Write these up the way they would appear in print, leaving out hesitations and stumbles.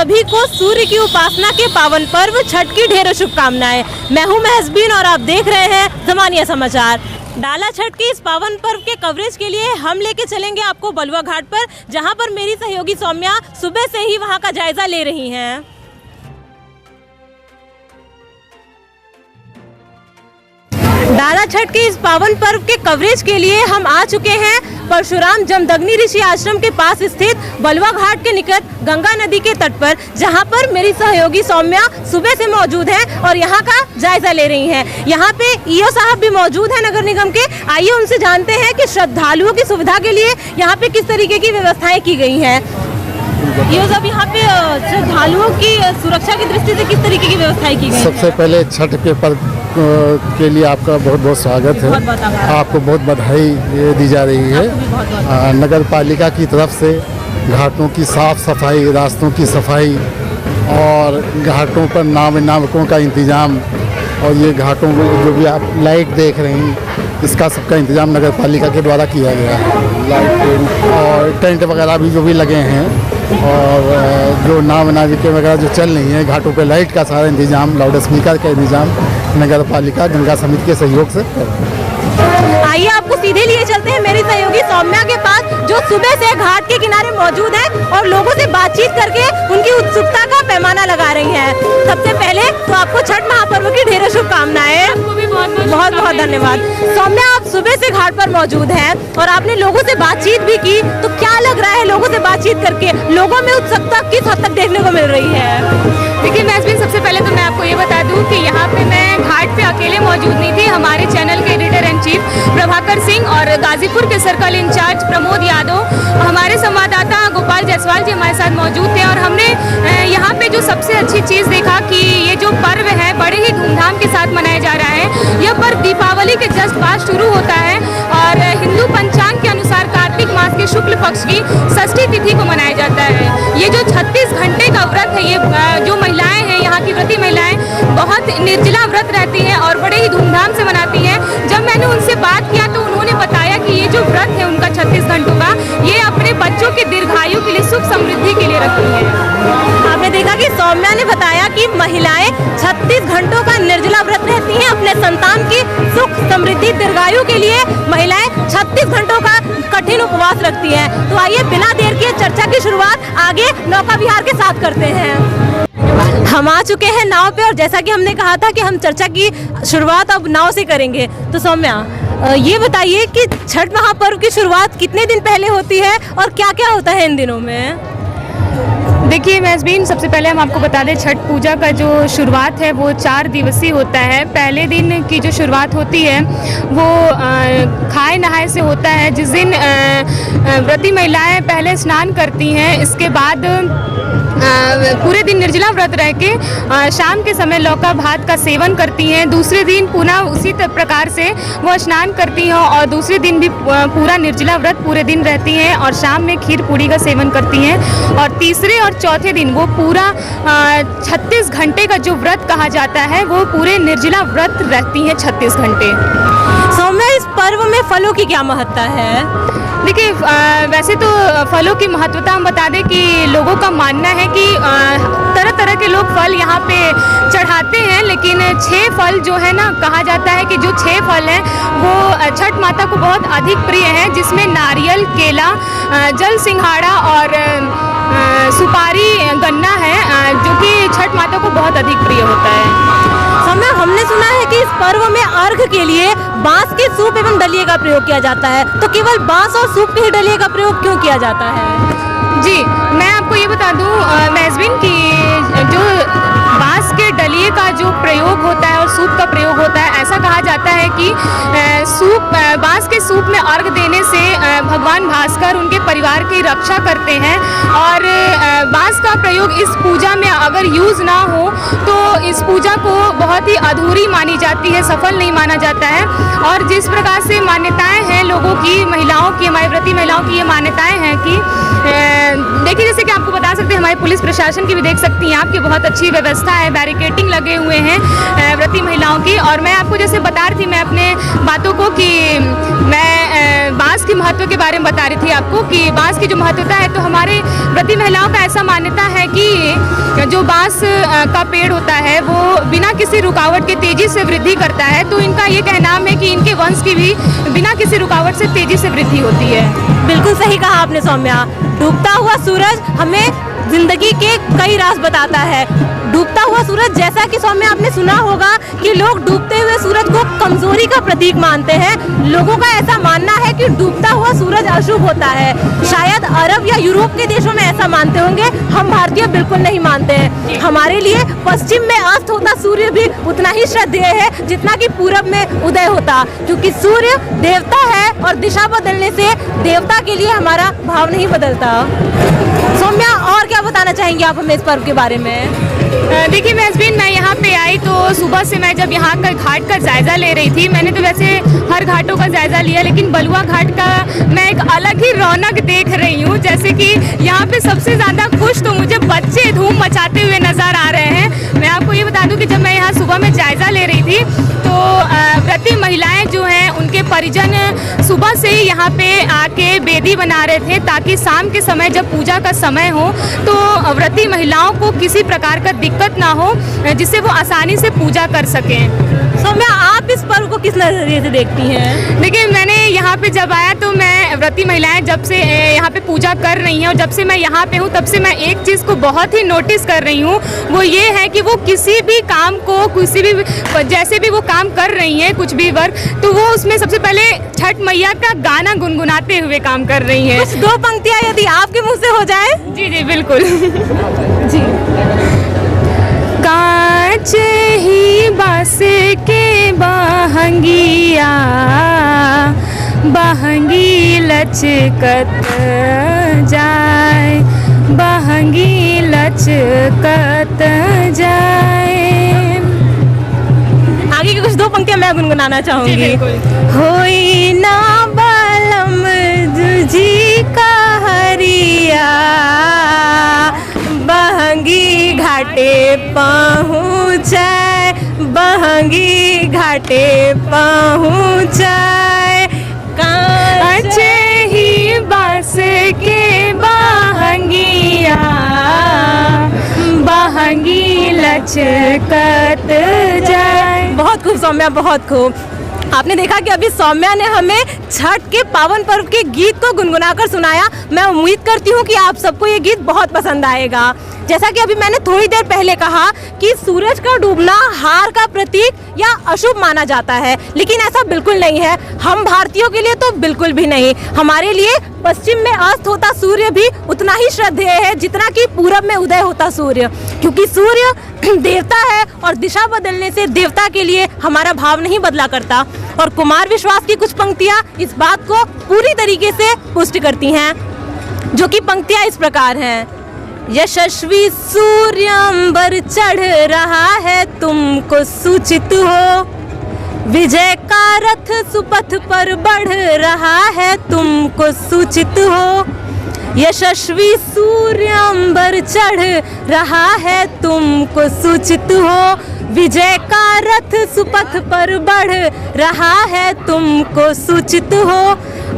सभी को सूर्य की उपासना के पावन पर्व छठ की ढेरों शुभकामनाएं। मैं हूं महजबीन और आप देख रहे हैं ज़मानिया समाचार। डाला छठ की इस पावन पर्व के कवरेज के लिए हम लेके चलेंगे आपको बलुआ घाट पर, जहां पर मेरी सहयोगी सौम्या सुबह से ही वहां का जायजा ले रही हैं। डाला छठ के इस पावन पर्व के कवरेज के लिए हम आ चुके हैं परशुराम जमदग्नि ऋषि आश्रम के पास स्थित बलुआ घाट के निकट गंगा नदी के तट पर, जहां पर मेरी सहयोगी सौम्या सुबह से मौजूद है और यहां का जायजा ले रही हैं। यहां पे ईओ साहब भी मौजूद हैं नगर निगम के। आइए उनसे जानते हैं कि श्रद्धालुओं की सुविधा के लिए यहां पे किस तरीके की व्यवस्थाएं की गई हैं। ईओ साहब, यहाँ पे श्रद्धालुओं की सुरक्षा की दृष्टि से किस तरीके की व्यवस्थाएं की गई? सबसे पहले छठ के पर्व के लिए आपका बहुत बहुत स्वागत है। आपको बहुत बधाई दी जा रही है। नगर पालिका की तरफ से घाटों की साफ सफाई, रास्तों की सफाई और घाटों पर नाविकों का इंतज़ाम, और ये घाटों में जो भी आप लाइट देख रहे हैं, इसका सबका इंतज़ाम नगर पालिका के द्वारा किया गया है। लाइट और टेंट वगैरह भी जो भी लगे हैं, और जो नाविकें वगैरह जो चल रही हैं, घाटों पे लाइट का सारा इंतज़ाम, लाउड स्पीकर का इंतज़ाम नगर पालिका गंगा समिति के सहयोग से। आइए आपको सीधे लिए चलते हैं मेरी सहयोगी सौम्या के पास, जो सुबह से घाट के किनारे मौजूद है और लोगों से बातचीत करके उनकी उत्सुकता का पैमाना लगा रही हैं। सबसे पहले तो आपको छठ महापर्व की ढेरों शुभकामनाएं। आपको भी बहुत बहुत धन्यवाद। सौम्या, आप सुबह से घाट पर मौजूद हैं और आपने लोगों से बातचीत भी की, तो क्या लग रहा है लोगों से बातचीत करके? लोगों में उत्सुकता किस हद तक देखने को मिल रही है? देखिए महजबीन, सबसे पहले तो मैं आपको ये बता दूं कि यहाँ पे मैं घाट पे अकेले मौजूद नहीं थी। हमारे चैनल के editor in chief Prabhakar Singh और गाजीपुर के सर्कल इंचार्ज प्रमोद यादव, हमारे संवाददाता गोपाल जायसवाल जी हमारे साथ मौजूद थे। और हमने यहाँ पे जो सबसे अच्छी चीज़ देखा कि ये जो पर्व है बड़े ही धूमधाम के साथ मनाया जा रहा है। यह पर्व दीपावली के जस्ट बाद शुरू होता है और हिंदू पंचांग के अनुसार कार्तिक मास के शुक्ल पक्ष की षष्ठी तिथि को मनाया जाता है। ये जो 36 घंटे का व्रत है, ये जो महिलाएं हैं, यहाँ की व्रती महिलाएं बहुत निर्जला व्रत रहती हैं और बड़े ही धूमधाम से मनाती हैं। जब मैंने उनसे बात किया तो उन्होंने बताया कि ये जो व्रत है उनका 36 घंटों का, ये अपने बच्चों के दीर्घायु के लिए, सुख समृद्धि के लिए रखती हैं। आपने देखा कि सौम्या ने बताया कि महिलाएं 36 घंटों का निर्जला व्रत रहती हैं अपने संतान की सुख समृद्धि दीर्घायु के लिए। महिलाएं 36 घंटों का कठिन उपवास रखती हैं। तो आइए बिना देर के चर्चा की शुरुआत आगे नौका विहार के साथ करते हैं। हम आ चुके हैं नाव पे और जैसा कि हमने कहा था कि हम चर्चा की शुरुआत अब नाव से करेंगे। तो सौम्या, ये बताइए कि छठ महापर्व की शुरुआत कितने दिन पहले होती है और क्या क्या होता है इन दिनों में? देखिए महजबीन, सबसे पहले हम आपको बता दें, छठ पूजा का जो शुरुआत है वो 4 दिवसीय होता है। पहले दिन की जो शुरुआत होती है वो खाए नहाए से होता है, जिस दिन व्रती महिलाएं पहले स्नान करती हैं। इसके बाद पूरे दिन निर्जला व्रत रह के शाम के समय लौका भात का सेवन करती हैं। दूसरे दिन पुनः उसी प्रकार से वो स्नान करती हैं और दूसरे दिन भी पूरा निर्जला व्रत पूरे दिन रहती हैं और शाम में खीर पूड़ी का सेवन करती हैं। और तीसरे और चौथे दिन वो पूरा 36 घंटे का जो व्रत कहा जाता है, वो पूरे निर्जला व्रत रहती हैं 36 घंटे। सौम्या, इस पर्व में फलों की क्या महत्ता है? देखिए वैसे तो फलों की महत्वता हम बता दें कि लोगों का मानना है कि तरह तरह के लोग फल यहाँ पे चढ़ाते हैं, लेकिन 6 फल जो है ना, कहा जाता है कि जो 6 फल हैं वो छठ माता को बहुत अधिक प्रिय हैं, जिसमें नारियल, केला, जल सिंघाड़ा और सुपारी गन्ना है, जो कि छठ माता को बहुत अधिक प्रिय होता है। सौम्या, हमने सुना है कि इस पर्व में अर्घ के लिए बांस के सूप एवं डलिये का प्रयोग किया जाता है, तो केवल बांस और सूप के ही डलिये का प्रयोग क्यों किया जाता है? जी, मैं आपको ये बता दूं महजबीन कि जो बांस के डलिये का जो प्रयोग होता है और सूप का प्रयोग होता है, ऐसा कहा जाता है कि बांस के सूप में अर्घ देने से भगवान भास्कर उनके परिवार की रक्षा करते हैं। और बांस का प्रयोग इस पूजा में अगर यूज़ ना हो तो इस पूजा को बहुत ही अधूरी मानी जाती है, सफल नहीं माना जाता है। और जिस प्रकार से मान्यताएं हैं लोगों की, महिलाओं की, हमारी व्रती महिलाओं की ये मान्यताएं हैं कि देखिए, जैसे कि आपको बता सकते हैं, हमारे पुलिस प्रशासन की भी देख सकती हैं आपकी बहुत अच्छी व्यवस्था है, बैरिकेटिंग लगे हुए हैं व्रती महिलाओं की। और मैं आपको जैसे बता रही थी मैं अपने बातों को कि मैं बांस के महत्व के बारे में बता रही थी आपको कि बांस की जो महत्वता है, तो हमारे व्रती महिलाओं का ऐसा मान्यता है कि जो बांस का पेड़ होता है वो बिना किसी रुकावट के तेजी से वृद्धि करता है। तो इनका ये कहना है कि इनके वंश की भी बिना किसी रुकावट से तेजी से वृद्धि होती है। बिल्कुल सही कहा आपने सौम्या। डूबता हुआ सूरज हमें जिंदगी के कई राज बताता है। डूबता हुआ सूरज, जैसा कि सौम्या आपने सुना होगा कि लोग डूबते हुए सूरज को कमजोरी का प्रतीक मानते हैं। लोगों का ऐसा मानना है कि डूबता हुआ सूरज अशुभ होता है। शायद अरब या यूरोप के देशों में ऐसा मानते होंगे, हम भारतीय बिल्कुल नहीं मानते हैं। हमारे लिए पश्चिम में अस्त होता सूर्य भी उतना ही श्रद्धेय है जितना कि पूरब में उदय होता, क्योंकि सूर्य देवता है और दिशा बदलने से देवता के लिए हमारा भाव नहीं बदलता। सौम्या, और क्या बताना चाहेंगे आप हमें इस पर्व के बारे में? देखिए मैस्बिन, मैं यहाँ पे आई तो सुबह से मैं जब यहाँ का घाट का जायज़ा ले रही थी, मैंने तो वैसे हर घाटों का जायज़ा लिया, लेकिन बलुआ घाट का मैं एक अलग ही रौनक देख रही हूँ। जैसे कि यहाँ पे सबसे ज़्यादा खुश तो मुझे बच्चे धूम मचाते हुए नज़र आ रहे हैं। मैं आपको ये बता दूँ कि जब मैं यहाँ सुबह में जायज़ा ले रही थी तो व्रती महिलाएं जो हैं उनके परिजन सुबह से ही यहाँ पे आके बेदी बना रहे थे, ताकि शाम के समय जब पूजा का समय हो तो व्रती महिलाओं को किसी प्रकार का दिक्कत ना हो, जिससे वो आसानी से पूजा कर सकें। सौम्या, आप इस पर्व को किस नजरिए से देखती हैं? देखिए, मैंने यहाँ पे जब आया तो मैं व्रती महिलाएं जब से यहाँ पे पूजा कर रही हैं और जब से मैं यहाँ पे हूँ तब से मैं एक चीज़ को बहुत ही नोटिस कर रही हूँ, वो ये है कि वो किसी भी काम को, किसी भी जैसे भी वो काम कर रही हैं, कुछ भी वर्क, तो वो उसमें सबसे पहले छठ मैया का गाना गुनगुनाते हुए काम कर रही हैं। कुछ दो पंक्तियाँ यदि आपके मुँह से हो जाए। जी जी बिल्कुल। जी। कांच ही बांस के बहंगिया, बहंगी लचकत जाए, बहंगी लचकत जाए। आगे की कुछ दो पंक्तियाँ मैं गुनगुनाना चाहूंगी। होई ना बलम जी का हरिया, बहंगी घाटे पहुँचाए, बहंगी घाटे पहुँचाए। कांच ही बांस के बहंगिया, बहंगी लचकत जाए। बहुत खूब सौम्या, बहुत खूब। आपने देखा कि अभी सौम्या ने हमें छठ के पावन पर्व के गीत को गुनगुनाकर सुनाया। मैं उम्मीद करती हूँ कि आप सबको ये गीत बहुत पसंद आएगा। जैसा कि अभी मैंने थोड़ी देर पहले कहा कि सूरज का डूबना हार का प्रतीक या अशुभ माना जाता है, लेकिन ऐसा बिल्कुल नहीं है। हम भारतीयों के लिए तो बिल्कुल भी नहीं। हमारे लिए पश्चिम में अस्त होता सूर्य भी उतना ही श्रद्धेय है जितना कि पूरब में उदय होता सूर्य, क्योंकि सूर्य देवता है और दिशा बदलने से देवता के लिए हमारा भाव नहीं बदला करता। और कुमार विश्वास की कुछ पंक्तियाँ इस बात को पूरी तरीके से पुष्टि करती हैं, जो कि पंक्तियाँ इस प्रकार हैं। यशस्वी सूर्य अंबर चढ़ रहा है, तुमको सूचित हो, विजय का रथ सुपथ पर बढ़ रहा है, तुमको सूचित हो। यशस्वी सूर्य अंबर चढ़ रहा है, तुमको सूचित हो, विजय का रथ सुपथ पर बढ़ रहा है, तुमको सूचित हो।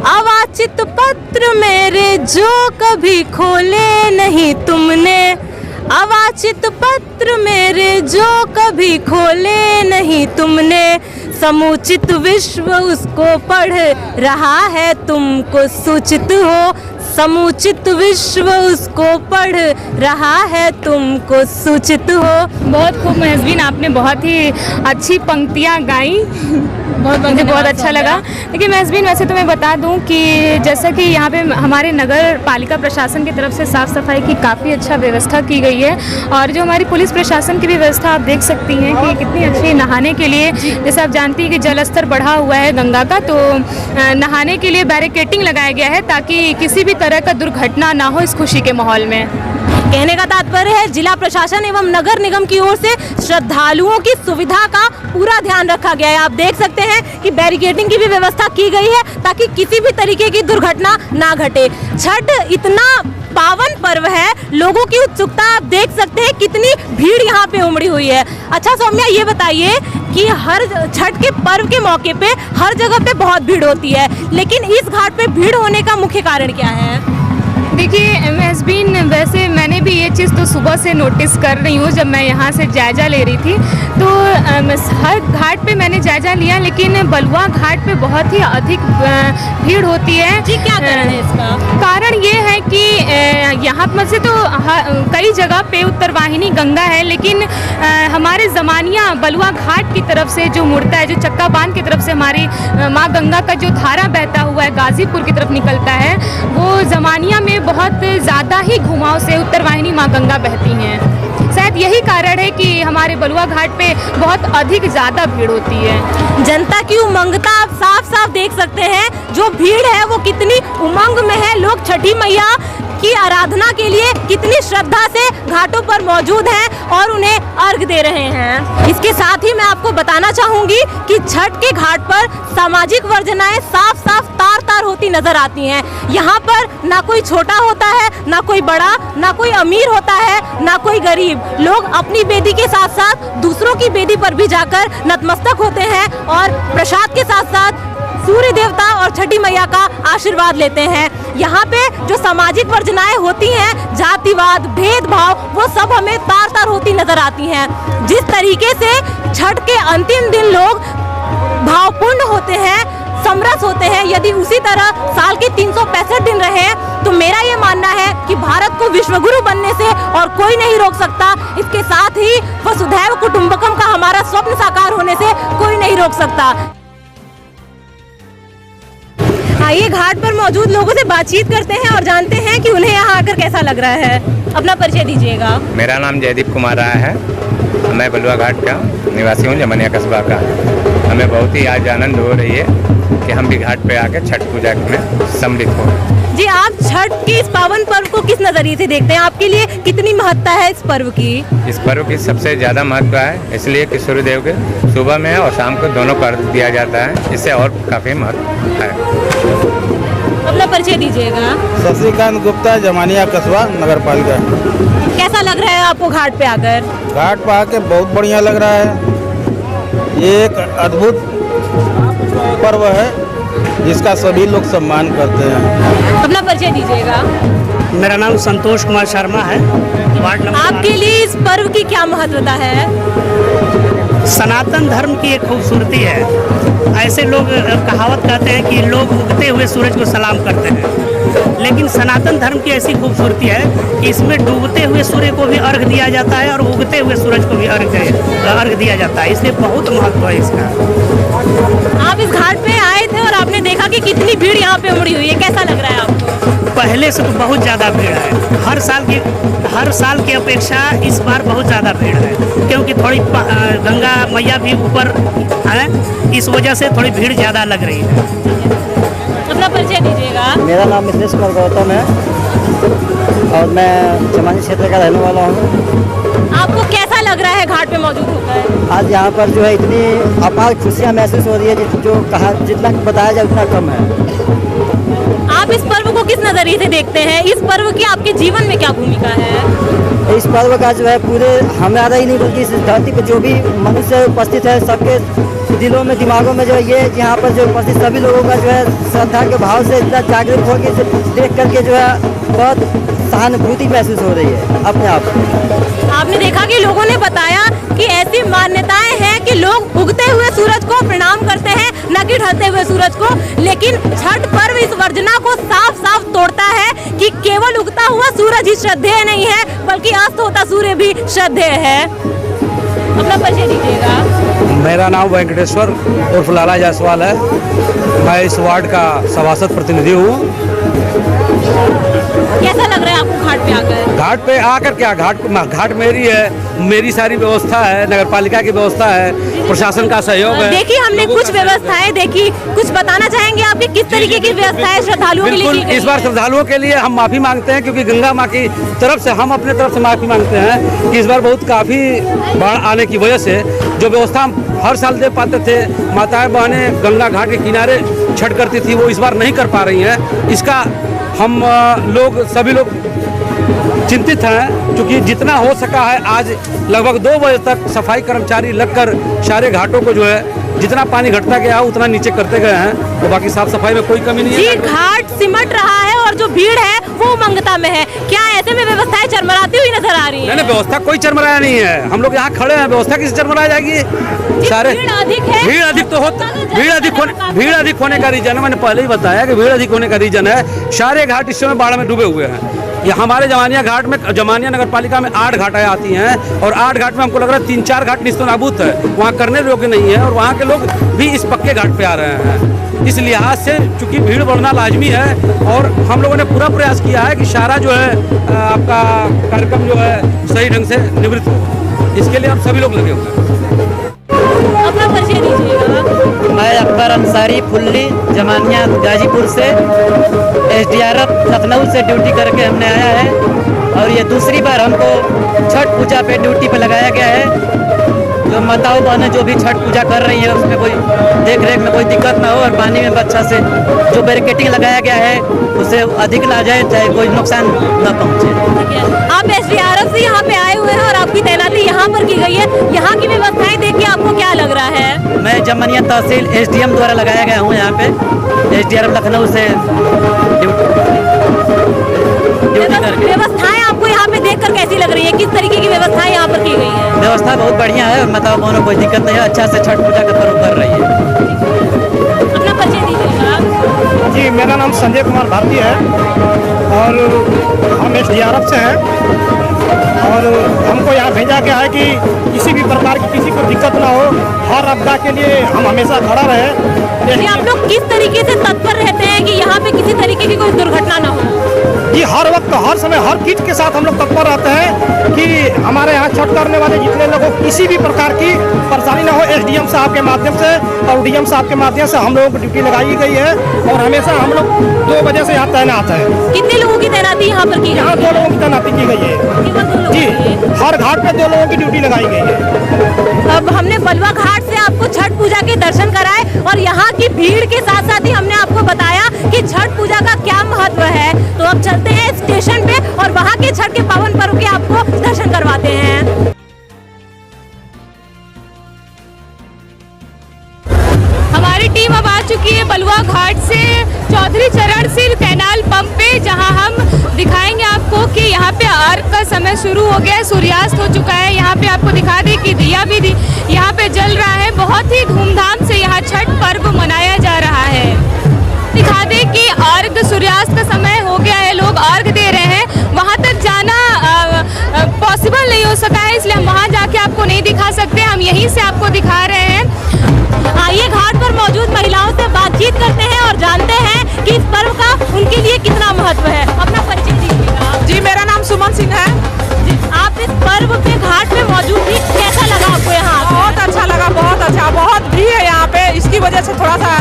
अवाचित पत्र मेरे जो कभी खोले नहीं तुमने, अवाचित पत्र मेरे जो कभी खोले नहीं तुमने, समुचित विश्व उसको पढ़ रहा है, तुमको सूचित हो, समुचित विश्व उसको पढ़ रहा है, तुमको सूचित हो। बहुत खूब महजबीन, आपने बहुत ही अच्छी पंक्तियाँ गाई, मुझे बहुत अच्छा लगा। लेकिन महजबीन, वैसे तो मैं बता दूं कि जैसा कि यहाँ पे हमारे नगर पालिका प्रशासन की तरफ से साफ़ सफाई की काफ़ी अच्छा व्यवस्था की गई है, और जो हमारी पुलिस प्रशासन की भी व्यवस्था आप देख सकती हैं कि कितनी अच्छी नहाने के लिए, जैसे आप जानती हैं कि जल स्तर बढ़ा हुआ है गंगा का, तो नहाने के लिए बैरिकेटिंग लगाया गया है ताकि किसी भी तरह का दुर्घटना ना हो इस खुशी के माहौल में। कहने का तात्पर्य है जिला प्रशासन एवं नगर निगम की ओर से श्रद्धालुओं की सुविधा का पूरा ध्यान रखा गया है। आप देख सकते हैं कि बैरिकेडिंग की भी व्यवस्था की गई है ताकि किसी भी तरीके की दुर्घटना ना घटे। छठ इतना पावन पर्व है, लोगों की उत्सुकता आप देख सकते हैं, कितनी भीड़ यहाँ पे उमड़ी हुई है। अच्छा सौम्या, ये बताइए कि हर छठ के पर्व के मौके पे हर जगह पे बहुत भीड़ होती है, लेकिन इस घाट पे भीड़ होने का मुख्य कारण क्या है? देखिए महजबीन, वैसे मैंने भी ये चीज़ तो सुबह से नोटिस कर रही हूँ। जब मैं यहाँ से जायज़ा ले रही थी तो हर घाट पे मैंने जायज़ा लिया, लेकिन बलुआ घाट पे बहुत ही अधिक भीड़ होती है। जी, क्या कारण है इसका? कारण ये है कि यहाँ पर से तो कई जगह पे उत्तरवाहिनी गंगा है, लेकिन हमारे ज़मानिया बलुआ घाट की तरफ से जो मुड़ता है, जो चक्का बांध की तरफ से हमारी माँ गंगा का जो धारा बहता हुआ है गाज़ीपुर की तरफ निकलता है, वो ज़मानिया में बहुत ज़्यादा ही घुमाव से उत्तरवाहिनी माँ गंगा बहती हैं। शायद यही कारण है कि हमारे बलुआ घाट पे बहुत अधिक ज़्यादा भीड़ होती है। जनता की उमंगता आप साफ साफ देख सकते हैं, जो भीड़ है वो कितनी उमंग में है। लोग छठी मैया की आराधना के लिए कितनी श्रद्धा से घाटों पर मौजूद हैं और उन्हें अर्घ दे रहे हैं। इसके साथ ही मैं आपको बताना चाहूंगी कि छठ के घाट पर सामाजिक वर्जनाएं साफ साफ तार तार होती नजर आती हैं। यहाँ पर ना कोई छोटा होता है, ना कोई बड़ा, ना कोई अमीर होता है, ना कोई गरीब। लोग अपनी बेदी के साथ साथ दूसरों की बेदी पर भी जाकर नतमस्तक होते हैं और प्रसाद के साथ साथ सूर्य देवता और छठी मैया का आशीर्वाद लेते हैं। यहाँ पे जो सामाजिक वर्जनाएं होती हैं, जातिवाद, भेदभाव, वो सब हमें तार तार होती नजर आती हैं। जिस तरीके से छठ के अंतिम दिन लोग भावपूर्ण होते हैं, समरस होते हैं, यदि उसी तरह साल के 365 दिन रहे तो मेरा ये मानना है कि भारत को विश्वगुरु बनने से और कोई नहीं रोक सकता। इसके साथ ही वसुधैव कुटुंबकम का हमारा स्वप्न साकार होने से कोई नहीं रोक सकता। आइए घाट पर मौजूद लोगों से बातचीत करते हैं और जानते हैं कि उन्हें यहाँ आकर कैसा लग रहा है। अपना परिचय दीजिएगा। मेरा नाम जयदीप कुमार रहा है। मैं बलुआ घाट का निवासी हूँ, जमनिया कस्बा का। हमें बहुत ही आज आनंद हो रही है कि हम भी घाट पे आकर छठ पूजा में सम्मिलित हो। जी, आप छठ के इस पावन पर्व को किस नजरिए से देखते हैं? आपके लिए कितनी महत्ता है इस पर्व की? इस पर्व की सबसे ज़्यादा महत्व है, इसलिए कि सूर्यदेव के सुबह में और शाम को दोनों कर दिया जाता है, इससे और काफ़ी महत्व है। अपना परिचय दीजिएगा। शशिकांत गुप्ता, जमानिया कस्बा, नगर पालिका। कैसा लग रहा है आपको घाट पे आकर? घाट पर आके बहुत बढ़िया लग रहा है। ये एक अद्भुत पर्व है जिसका सभी लोग सम्मान करते हैं। अपना परिचय दीजिएगा। मेरा नाम संतोष कुमार शर्मा है, वार्ड नंबर। आपके लिए इस पर्व की क्या महत्वता है? सनातन धर्म की एक खूबसूरती है। ऐसे लोग कहावत कहते हैं कि लोग उगते हुए सूरज को सलाम करते हैं, लेकिन सनातन धर्म की ऐसी खूबसूरती है कि इसमें डूबते हुए सूर्य को भी अर्घ दिया जाता है और उगते हुए सूरज को भी अर्घ दिया जाता है, इसलिए बहुत महत्व है इसका। आप इस घाट पे आए थे और आपने देखा कि कितनी भीड़ यहाँ पे उमड़ी हुई है, कैसा लग रहा है आपको? पहले से तो बहुत ज़्यादा भीड़ है। हर साल की अपेक्षा इस बार बहुत ज़्यादा भीड़ है, क्योंकि थोड़ी गंगा मैया भी ऊपर है, इस वजह से थोड़ी भीड़ ज़्यादा लग रही है। अपना परिचय दीजिएगा। मेरा नाम मिथिलेश कुमार गौतम है और मैं चमानी क्षेत्र का रहने वाला हूँ। आपको कैसा लग रहा है घाट पे मौजूद होकर? आज यहाँ पर जो है इतनी अपार खुशियाँ महसूस हो रही है, जो कहा जितना बताया जाए उतना कम है। आप इस पर्व को किस नजरिए से देखते हैं? इस पर्व की आपके जीवन में क्या भूमिका है? इस पर्व का जो है पूरे हमारा ही नहीं बल्कि इस धरती पर जो भी मनुष्य उपस्थित है, सबके दिलों में, दिमागों में जो है ये यहाँ पर जो उपस्थित सभी लोगों का जो है श्रद्धा के भाव से इतना जागरूक हो कि देख करके जो है बहुत सहानुभूति महसूस हो रही है अपने आप। आपने देखा कि लोगों ने बताया कि ऐसी मान्यताएं हैं कि लोग उगते हुए सूरज को प्रणाम करते हैं, न कि ढलते हुए सूरज को। लेकिन छठ पर्व इस वर्जना को साफ साफ तोड़ता है कि केवल उगता हुआ सूरज ही श्रद्धेय नहीं है, बल्कि अस्त होता सूर्य भी श्रद्धेय है। अपना परिचय दीजिएगा। मेरा नाम वेंकटेश्वर उर्फ लाला जायसवाल है। मैं इस वार्ड का सभासद प्रतिनिधि हूँ। कैसा लग रहा है आपको घाट पे आकर? घाट पे आकर क्या, घाट मेरी है, मेरी सारी व्यवस्था है, नगर पालिका की व्यवस्था है, प्रशासन का सहयोग है। देखिए, हमने कुछ व्यवस्थाएं देखी, कुछ बताना चाहेंगे आपकी किस तरीके की व्यवस्थाएं श्रद्धालुओं के लिए की गई? इस बार श्रद्धालुओं के लिए हम माफी मांगते हैं, क्योंकि गंगा माँ की तरफ से हम अपने तरफ से माफी मांगते हैं कि इस बार बहुत काफी बाढ़ आने की वजह से जो व्यवस्था हम हर साल दे पाते थे, माताएं बहनें गंगा घाट के किनारे छठ करती थी, वो इस बार नहीं कर पा रही हैं। इसका हम लोग सभी लोग चिंतित हैं चूँकि जितना हो सका है आज लगभग 2 बजे तक सफाई कर्मचारी लगकर सारे घाटों को जो है जितना पानी घटता गया उतना नीचे करते गए हैं। तो बाकी साफ सफाई में कोई कमी नहीं है। जी, घाट सिमट रहा है और जो भीड़ है वो उमंगता में है। क्या ऐसे में व्यवस्थाएं चरमराती हुई नजर आ रही है? नहीं, व्यवस्था कोई चरमराया नहीं है। हम लोग यहाँ खड़े हैं, व्यवस्था किसी चरमराया जाएगी? सारे भीड़ अधिक है, भीड़ अधिक तो होता, भीड़ अधिक होने का रीजन है, मैंने पहले ही बताया कि भीड़ अधिक होने का रीजन है सारे घाट इस समय बाढ़ में डूबे हुए हैं। ये हमारे जमानिया घाट में, जमानिया नगर पालिका में 8 घाटें आती हैं और 8 घाट में हमको लग रहा है 3-4 घाट निस्तनाबूत है, वहाँ करने योग्य नहीं है और वहाँ के लोग भी इस पक्के घाट पे आ रहे हैं। इस लिहाज से चूंकि भीड़ बढ़ना लाजमी है और हम लोगों ने पूरा प्रयास किया है कि सारा जो है आपका कार्यक्रम जो है सही ढंग से निवृत्त हो, इसके लिए हम सभी लोग लगे हुए हैं। अपना परिचय दीजिएगा। मैं अकबर अंसारी फुल्ली जमानिया गाजीपुर से SDRF लखनऊ से ड्यूटी करके हमने आया है और ये दूसरी बार हमको छठ पूजा पे ड्यूटी पे लगाया गया है। जो माताओं बहनें जो भी छठ पूजा कर रही है उसमें कोई देख रेख में कोई दिक्कत ना हो और पानी में अच्छा से जो बैरिकेटिंग लगाया गया है उसे अधिक ना जाए, चाहे कोई नुकसान न पहुँचे। आप SDRF से यहाँ पे आए हुए हैं और आपकी तैनाती यहाँ पर की गई है। यहाँ की व्यवस्थाएं देख के आपको क्या लग रहा है? मैं जमनिया तहसील SDM द्वारा लगाया गया हूँ यहाँ पे SDRF लखनऊ से व्यवस्थाएं आपको यहाँ पे देखकर कैसी लग रही है? किस तरीके की व्यवस्थाएं यहाँ पर की गई है? व्यवस्था बहुत बढ़िया है, मतलब बहनों कोई दिक्कत नहीं है, अच्छा से छठ पूजा का पर्व कर रही है। अपना परिचय दीजिएगा। जी, मेरा नाम संजय कुमार भारती है और हम SDRF से हैं और हमको यहाँ भेजा गया है कि किसी भी प्रकार की किसी को दिक्कत ना हो, हर आपदा के लिए हम हमेशा खड़ा रहे। आप लोग किस तरीके से तत्पर रहते हैं कि यहाँ पे किसी तरीके की कोई दुर्घटना ना हो? ये हर वक्त हर समय हर किट के साथ हम लोग तत्पर रहते हैं कि हमारे यहाँ छठ करने वाले जितने लोगों को किसी भी प्रकार की परेशानी ना हो। SDM साहब के माध्यम से और DM साहब के माध्यम से हम लोगों को ड्यूटी लगाई गई है और हमेशा हम लोग 2 बजे से यहाँ तैनात है। कितने लोगों की तैनाती यहाँ पर की गई? यहाँ 2 लोगों की तैनाती की गई है जी, हर घाट पे 2 लोगों की ड्यूटी लगाई गई है। अब हमने बलुआ घाट से आपको छठ पूजा के दर्शन कराए और यहाँ की भीड़ के साथ साथ ही हमने आपको बताया कि छठ पूजा का क्या महत्व है। तो अब चलते हैं स्टेशन पे और वहाँ के छठ के पावन पर्व के आपको दर्शन करवाते हैं। हमारी टीम अब आ चुकी है बलुआ घाट से चौधरी चरण सिंह कैनाल पंप पे, जहां हम दिखाएंगे आपको कि यहाँ पे अर्घ का समय शुरू हो गया है, सूर्यास्त हो चुका है। यहाँ पे आपको दिखा दें कि दिया भी यहाँ पे जल रहा है। बहुत ही धूमधाम से यहाँ छठ पर्व मनाया जा रहा है। दिखा दें कि अर्घ सूर्यास्त का समय हो गया है, लोग अर्घ दे रहे हैं। वहाँ तक जाना पॉसिबल नहीं हो सका है, इसलिए हम वहाँ जाके आपको नहीं दिखा सकते, हम यहीं से आपको दिखा रहे हैं। आइए घाट पर मौजूद महिलाओं से बातचीत करते हैं और जानते हैं कि इस पर्व का उनके लिए कितना महत्व है। अपना परिचय दीजिएगा। जी, मेरा नाम सुमन सिंह है। आप इस पर्व पे घाट पे मौजूद थी, कैसा लगा आपको यहाँ? बहुत अच्छा लगा, बहुत अच्छा। बहुत भीड़ है यहाँ पे, इसकी वजह से थोड़ा सा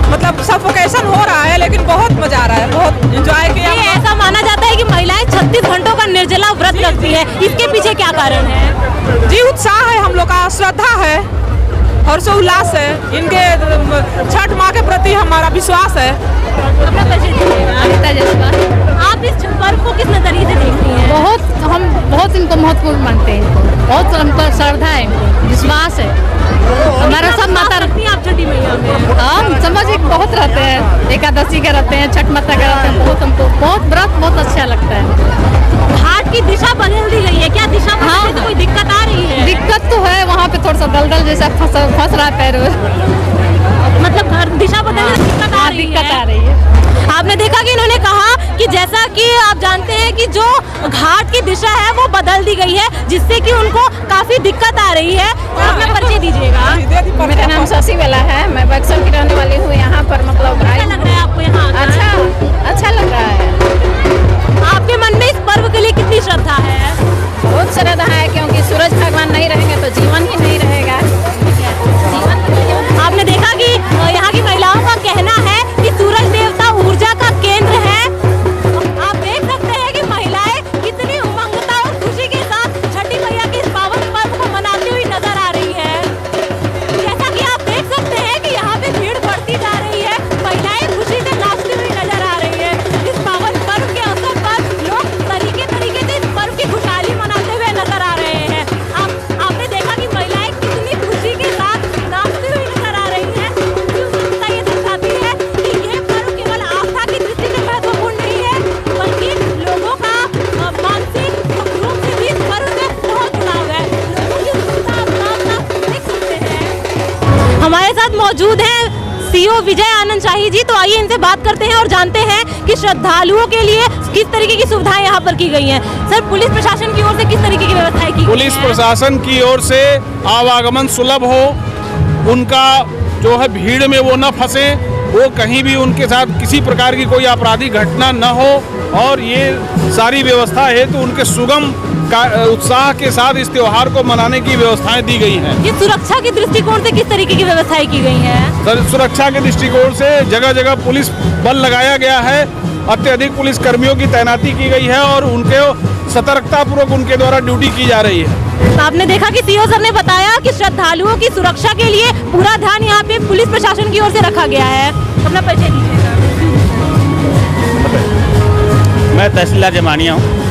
मतलब सफोकेशन हो रहा है, लेकिन बहुत मजा आ रहा है, बहुत एंजॉय किया। ऐसा माना जाता है कि महिलाएं 36 घंटों का निर्जला व्रत रखती है, इसके पीछे क्या कारण है? जी, उत्साह है हम लोग का, श्रद्धा है, हर्षोल्लास है, इनके छठ माँ के प्रति हमारा विश्वास है। अपना परिचय दीजिएगा। आप इस पर्व को किस नजरिए से देखती हैं? हम बहुत इनको महत्वपूर्ण मानते हैं, इनको बहुत हमको श्रद्धा है, इनको विश्वास है। हमारा सब माता रखती हैं आप छठी मैया में? हम समझ एक बहुत रहते हैं, एकादशी के रहते हैं, छठ माता के रहते हैं, बहुत हमको बहुत व्रत बहुत अच्छा लगता है। घाट की दिशा बदल दी गई है, क्या दिशा बदलने से कोई दिक्कत आ रही है? दिक्कत तो है, वहाँ पे थोड़ा सा दलदल जैसा फंस रहा है पैर, मतलब दिशा बदलने से दिक्कत आ रही है। आपने देखा कि इन्होंने कहा कि जैसा कि आप जानते हैं कि जो घाट की दिशा है वो बदल दी गई है, जिससे कि उनको काफी दिक्कत आ रही है। अपना परिचय दीजिएगा। मेरा नाम शशि वाला है, मैं बक्सर की रहने वाली हूँ। यहाँ पर मतलब कैसा लग रहा है आपको यहाँ? अच्छा लग रहा है। आपके मन में इस पर्व के लिए कितनी श्रद्धा है? बहुत श्रद्धा है, क्योंकि सूरज भगवान नहीं रहेंगे तो जीवन ही नहीं रहेगा। आपने देखा कि यहाँ की महिलाओं का कहना है कि सूरज देवता ऊर्जा का केंद्र है। आप देख सकते हैं कि महिलाएं कितनी उमंगता और खुशी के साथ छठी मैया के इस पावन पर्व को मनाती हुई नजर आ रही है। जैसा कि आप देख सकते हैं कि यहाँ पे भीड़ बढ़ती जा रही है, महिलाएं खुशी से नाचती हुई नजर आ रही है। इस पावन पर्व के अवसर पर लोग तरीके से इस पर्व की खुशहाली मौजूद हैं सीओ विजय आनंद शाही जी। तो आइए इनसे बात करते हैं और जानते हैं कि श्रद्धालुओं के लिए किस तरीके की सुविधाएं यहाँ पर की गई हैं। सर, पुलिस प्रशासन की ओर से किस तरीके की व्यवस्थाएं की गई हैं? पुलिस प्रशासन की ओर से आवागमन सुलभ हो, उनका जो है भीड़ में वो न फंसे, वो कहीं भी उनके साथ किसी प्रकार की कोई आपराधिक घटना न हो, और ये सारी व्यवस्था है तो उनके सुगम उत्साह के साथ इस त्योहार को मनाने की व्यवस्थाएं दी गई हैं। ये सुरक्षा के दृष्टिकोण से किस तरीके की व्यवस्थाएं की गई हैं? सर, सुरक्षा के दृष्टिकोण से जगह जगह पुलिस बल लगाया गया है, अत्यधिक पुलिस कर्मियों की तैनाती की गई है और उनके सतर्कता पूर्वक उनके द्वारा ड्यूटी की जा रही है। तो आपने देखा कि सीओ सर ने बताया कि श्रद्धालुओं की सुरक्षा के लिए पूरा ध्यान यहाँ पे पुलिस प्रशासन की ओर से रखा गया है। अपना परिचय दीजिएगा। मैं तहसीलदार जमानिया हूँ।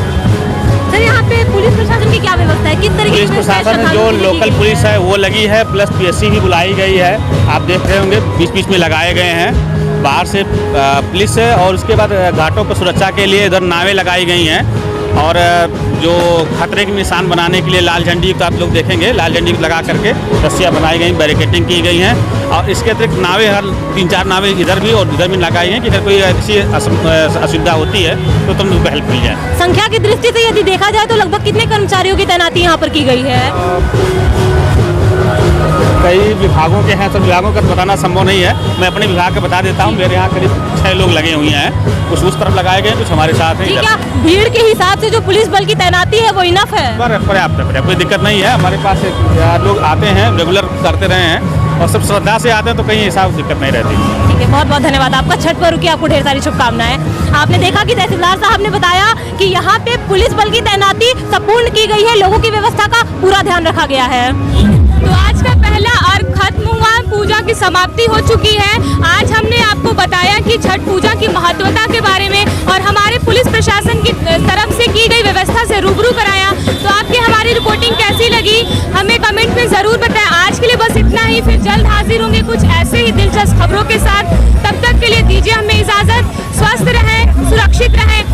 सर, यहाँ पे पुलिस प्रशासन की क्या व्यवस्था है, किस तरीके पुलिस प्रशासन जो लोकल पुलिस है वो लगी है, प्लस पीएससी भी बुलाई गई है। आप देख रहे होंगे बीच बीच में लगाए गए हैं बाहर से पुलिस है, और उसके बाद घाटों पर सुरक्षा के लिए इधर नावें लगाई गई हैं, और जो खतरे के निशान बनाने के लिए लाल झंडी का आप लोग देखेंगे, लाल झंडी लगा करके रस्सियाँ बनाई गई, बैरिकेटिंग की गई हैं, और इसके अतिरिक्त नावें हर 3-4 नावें इधर भी और उधर भी लगाई हैं कि अगर कोई ऐसी असुविधा होती है तो तुम लोग हेल्प मिल जाए। संख्या की दृष्टि से यदि देखा जाए तो लगभग कितने कर्मचारियों की तैनाती यहाँ पर की गई है? कई विभागों के हैं, सब विभागों का बताना संभव नहीं है। मैं अपने विभाग का बता देता हूँ। मेरे यहाँ करीब 6 लोग लगे हुए हैं, कुछ उस तरफ लगाए गए, कुछ हमारे साथ हैं। क्या भीड़ के हिसाब से जो पुलिस बल की तैनाती है वो इनफ है? पर्याप्त है, कोई दिक्कत नहीं है। हमारे पास लोग आते हैं, रेगुलर करते रहे हैं, और सब श्रद्धा से आते हैं, तो कहीं ऐसा दिक्कत नहीं रहती। ठीक है, बहुत बहुत धन्यवाद आपका। छठ पर्व की आपको ढेर सारी शुभकामनाएं। आपने देखा कि तहसीलदार साहब ने बताया कि यहाँ पे पुलिस बल की तैनाती संपूर्ण की गई है, लोगों की व्यवस्था का पूरा ध्यान रखा गया है। तो आज का पहला अर्घ खत्म हुआ, पूजा की समाप्ति हो चुकी है। आज हमने आपको बताया कि छठ पूजा की महत्वता के बारे में और हमारे पुलिस प्रशासन की तरफ से की गई व्यवस्था से रूबरू कराया। तो आपकी हमारी रिपोर्टिंग कैसी लगी हमें कमेंट में ज़रूर बताएं। आज के लिए बस इतना ही, फिर जल्द हाजिर होंगे कुछ ऐसे ही दिलचस्प खबरों के साथ। तब तक के लिए दीजिए हमें इजाज़त। स्वस्थ रहें, सुरक्षित रहें